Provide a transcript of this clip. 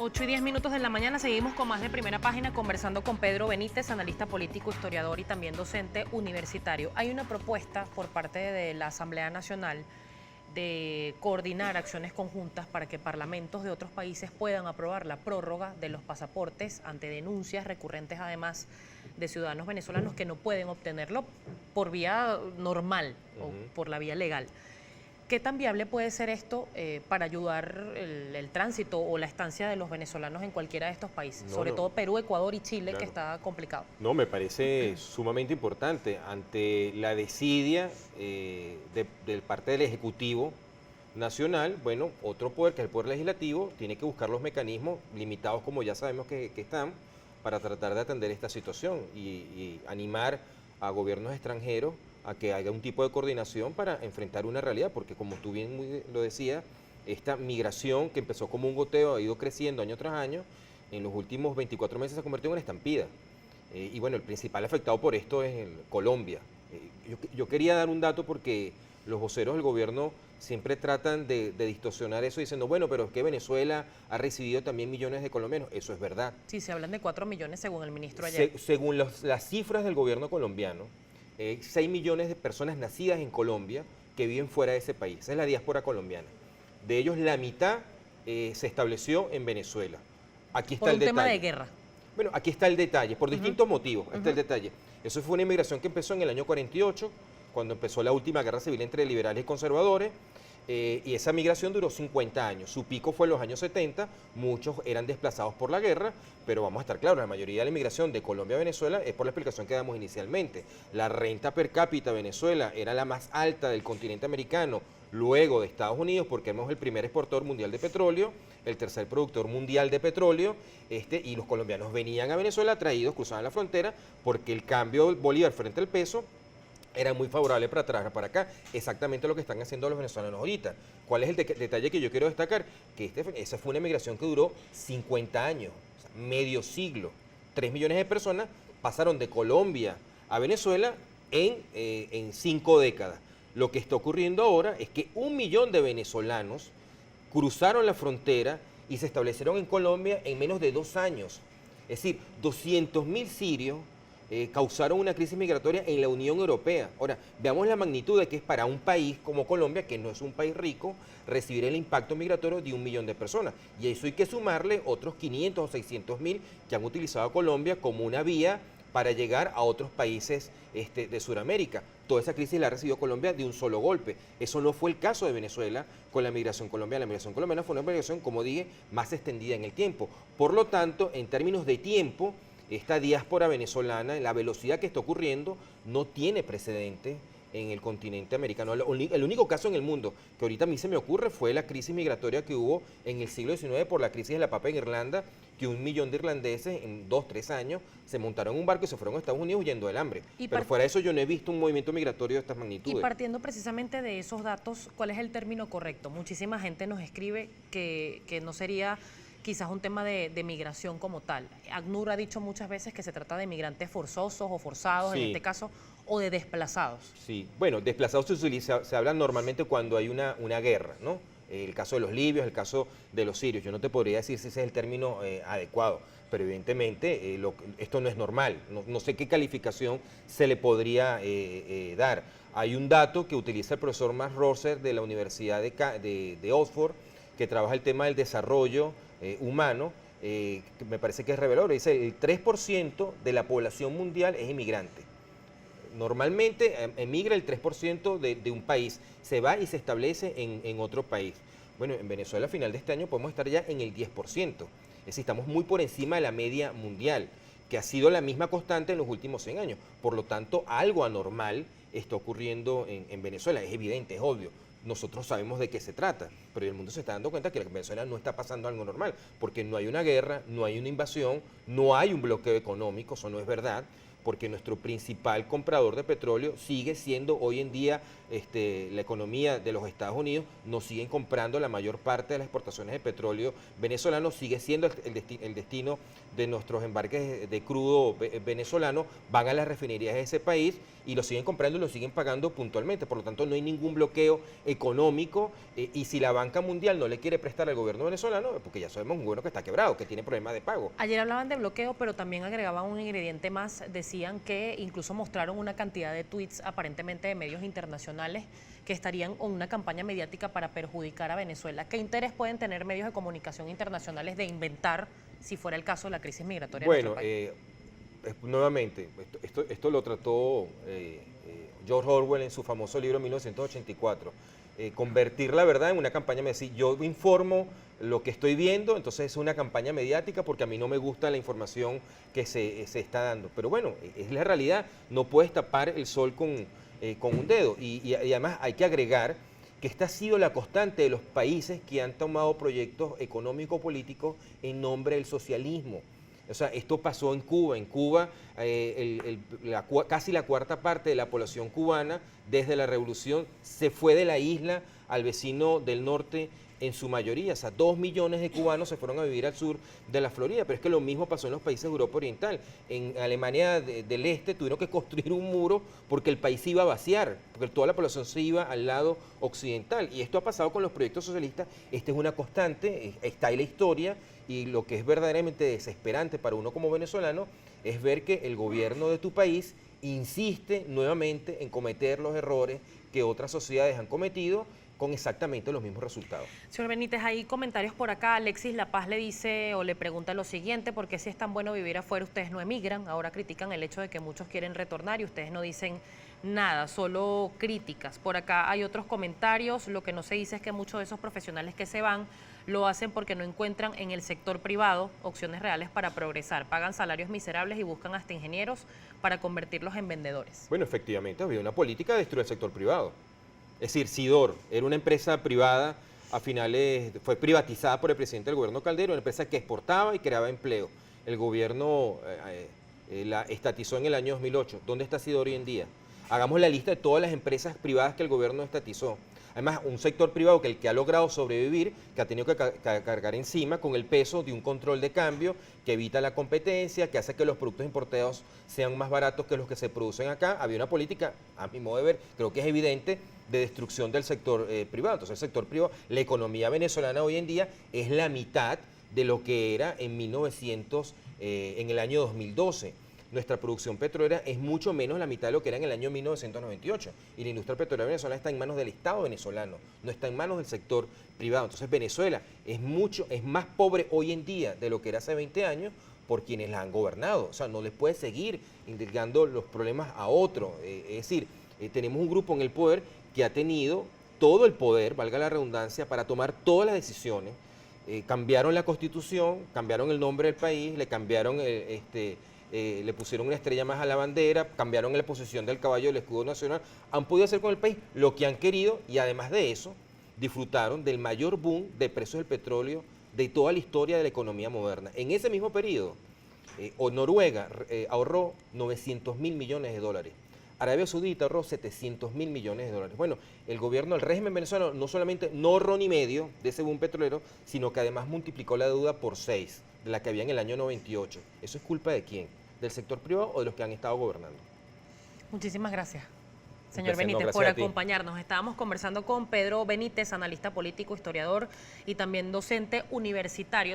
8:10 de la mañana, seguimos con más de Primera Página conversando con Pedro Benítez, analista político, historiador y también docente universitario. Hay una propuesta por parte de la Asamblea Nacional de coordinar acciones conjuntas para que parlamentos de otros países puedan aprobar la prórroga de los pasaportes ante denuncias recurrentes, además, de ciudadanos venezolanos que no pueden obtenerlo por vía normal o por la vía legal. ¿Qué tan viable puede ser esto para ayudar el tránsito o la estancia de los venezolanos en cualquiera de estos países? Sobre todo Perú, Ecuador y Chile, claro, que está complicado. No, me parece sumamente importante. Ante la desidia de parte del Ejecutivo Nacional, bueno, otro poder, que es el Poder Legislativo, tiene que buscar los mecanismos limitados, como ya sabemos que están, para tratar de atender esta situación y animar a gobiernos extranjeros a que haya un tipo de coordinación para enfrentar una realidad, porque como tú bien lo decías, esta migración que empezó como un goteo ha ido creciendo año tras año, en los últimos 24 meses se ha convertido en una estampida. Y bueno, el principal afectado por esto es Colombia. Yo quería dar un dato porque los voceros del gobierno siempre tratan de distorsionar eso diciendo, bueno, pero es que Venezuela ha recibido también millones de colombianos. Eso es verdad. Sí, se hablan de 4 millones según el ministro ayer. Según las cifras del gobierno colombiano, 6 millones de personas nacidas en Colombia que viven fuera de ese país. Esa es la diáspora colombiana. De ellos, la mitad se estableció en Venezuela. Aquí está el detalle. Por un tema de guerra. Bueno, aquí está el detalle, por distintos motivos. Está el detalle. Eso fue una inmigración que empezó en el año 48, cuando empezó la última guerra civil entre liberales y conservadores. Y esa migración duró 50 años. Su pico fue en los años 70, muchos eran desplazados por la guerra, pero vamos a estar claros, la mayoría de la inmigración de Colombia a Venezuela es por la explicación que damos inicialmente. La renta per cápita de Venezuela era la más alta del continente americano, luego de Estados Unidos, porque éramos el primer exportador mundial de petróleo, el tercer productor mundial de petróleo, y los colombianos venían a Venezuela atraídos, cruzaban la frontera, porque el cambio del bolívar frente al peso era muy favorable para trabajar para acá, exactamente lo que están haciendo los venezolanos ahorita. ¿Cuál es el detalle que yo quiero destacar? Que esa fue una migración que duró 50 años, o sea, medio siglo. 3 millones de personas pasaron de Colombia a Venezuela en 5 décadas. Lo que está ocurriendo ahora es que 1 millón de venezolanos cruzaron la frontera y se establecieron en Colombia en menos de 2 años. Es decir, 200.000 sirios causaron una crisis migratoria en la Unión Europea. Ahora, veamos la magnitud de que es para un país como Colombia, que no es un país rico, recibir el impacto migratorio de 1 millón de personas. Y a eso hay que sumarle otros 500 o 600.000 que han utilizado a Colombia como una vía para llegar a otros países de Sudamérica. Toda esa crisis la ha recibido Colombia de un solo golpe. Eso no fue el caso de Venezuela con la migración colombiana. La migración colombiana fue una migración, como dije, más extendida en el tiempo. Por lo tanto, en términos de tiempo, esta diáspora venezolana, la velocidad que está ocurriendo, no tiene precedente en el continente americano. El único caso en el mundo que ahorita a mí se me ocurre fue la crisis migratoria que hubo en el siglo XIX por la crisis de la papa en Irlanda, que 1 millón de irlandeses en 2 o 3 años se montaron en un barco y se fueron a Estados Unidos huyendo del hambre. Pero fuera de eso yo no he visto un movimiento migratorio de estas magnitudes. Y partiendo precisamente de esos datos, ¿cuál es el término correcto? Muchísima gente nos escribe que no sería quizás un tema de migración como tal. ACNUR ha dicho muchas veces que se trata de migrantes forzosos o forzados, sí, en este caso, o de desplazados. Sí, bueno, desplazados se habla normalmente cuando hay una guerra, ¿no? El caso de los libios, el caso de los sirios. Yo no te podría decir si ese es el término adecuado, pero evidentemente esto no es normal. No sé qué calificación se le podría dar. Hay un dato que utiliza el profesor Max Rosser de la Universidad de Oxford, que trabaja el tema del desarrollo humano, que me parece que es revelador. Dice, el 3% de la población mundial es inmigrante. Normalmente emigra el 3% de un país, se va y se establece en otro país. Bueno, en Venezuela a final de este año podemos estar ya en el 10%. Es decir, estamos muy por encima de la media mundial, que ha sido la misma constante en los últimos 100 años. Por lo tanto, algo anormal está ocurriendo en Venezuela. Es evidente, es obvio. Nosotros sabemos de qué se trata, pero el mundo se está dando cuenta que en Venezuela no está pasando algo normal, porque no hay una guerra, no hay una invasión, no hay un bloqueo económico, eso no es verdad. porque nuestro principal comprador de petróleo sigue siendo hoy en día la economía de los Estados Unidos, nos siguen comprando la mayor parte de las exportaciones de petróleo venezolano, sigue siendo el destino de nuestros embarques de crudo venezolano, van a las refinerías de ese país y lo siguen comprando y lo siguen pagando puntualmente. Por lo tanto, no hay ningún bloqueo económico y si la banca mundial no le quiere prestar al gobierno venezolano, porque ya sabemos un gobierno que está quebrado, que tiene problemas de pago. Ayer hablaban de bloqueo, pero también agregaban un ingrediente más. Decían que incluso mostraron una cantidad de tweets aparentemente de medios internacionales que estarían con una campaña mediática para perjudicar a Venezuela. ¿Qué interés pueden tener medios de comunicación internacionales de inventar, si fuera el caso, la crisis migratoria? Bueno, nuevamente, esto lo trató George Orwell en su famoso libro 1984. Convertir la verdad en una campaña mediática. Yo informo lo que estoy viendo, entonces es una campaña mediática porque a mí no me gusta la información que se está dando. Pero bueno, es la realidad, no puedes tapar el sol con un dedo. Y además hay que agregar que esta ha sido la constante de los países que han tomado proyectos económico-políticos en nombre del socialismo. O sea, esto pasó en Cuba. En Cuba, casi la cuarta parte de la población cubana, desde la revolución, se fue de la isla al vecino del norte en su mayoría. O sea, 2 millones de cubanos se fueron a vivir al sur de la Florida. Pero es que lo mismo pasó en los países de Europa Oriental. En Alemania del Este tuvieron que construir un muro porque el país se iba a vaciar, porque toda la población se iba al lado occidental. Y esto ha pasado con los proyectos socialistas. Esta es una constante, está ahí la historia. Y lo que es verdaderamente desesperante para uno como venezolano es ver que el gobierno de tu país insiste nuevamente en cometer los errores que otras sociedades han cometido con exactamente los mismos resultados. Señor Benítez, hay comentarios por acá. Alexis La Paz le dice o le pregunta lo siguiente: ¿por qué si es tan bueno vivir afuera ustedes no emigran? Ahora critican el hecho de que muchos quieren retornar y ustedes no dicen nada, solo críticas. Por acá hay otros comentarios. Lo que no se dice es que muchos de esos profesionales que se van lo hacen porque no encuentran en el sector privado opciones reales para progresar. Pagan salarios miserables y buscan hasta ingenieros para convertirlos en vendedores. Bueno, efectivamente, había una política de destruir el sector privado. Es decir, Sidor era una empresa privada, a finales fue privatizada por el presidente del gobierno Caldero, una empresa que exportaba y creaba empleo. El gobierno la estatizó en el año 2008. ¿Dónde está Sidor hoy en día? Hagamos la lista de todas las empresas privadas que el gobierno estatizó. Además, un sector privado que ha logrado sobrevivir, que ha tenido que cargar encima con el peso de un control de cambio que evita la competencia, que hace que los productos importados sean más baratos que los que se producen acá. Había una política, a mi modo de ver, creo que es evidente, de destrucción del sector privado. Entonces, el sector privado, la economía venezolana hoy en día es la mitad de lo que era en en el año 2012. Nuestra producción petrolera es mucho menos la mitad de lo que era en el año 1998. Y la industria petrolera venezolana está en manos del Estado venezolano, no está en manos del sector privado. Entonces Venezuela es más pobre hoy en día de lo que era hace 20 años por quienes la han gobernado. O sea, no les puede seguir indicando los problemas a otro. Es decir, tenemos un grupo en el poder que ha tenido todo el poder, valga la redundancia, para tomar todas las decisiones. Cambiaron la Constitución, cambiaron el nombre del país, le cambiaron le pusieron una estrella más a la bandera, cambiaron la posición del caballo del escudo nacional, han podido hacer con el país lo que han querido y además de eso disfrutaron del mayor boom de precios del petróleo de toda la historia de la economía moderna. En ese mismo periodo, Noruega ahorró 900.000 millones de dólares. Arabia Saudita ahorró 700.000 millones de dólares. Bueno, el gobierno, el régimen venezolano no solamente no ahorró ni medio de ese boom petrolero, sino que además multiplicó la deuda por 6 de la que había en el año 98. ¿Eso es culpa de quién? ¿Del sector privado o de los que han estado gobernando? Muchísimas gracias, señor Benítez, Benítez, por acompañarnos. Estábamos conversando con Pedro Benítez, analista político, historiador y también docente universitario.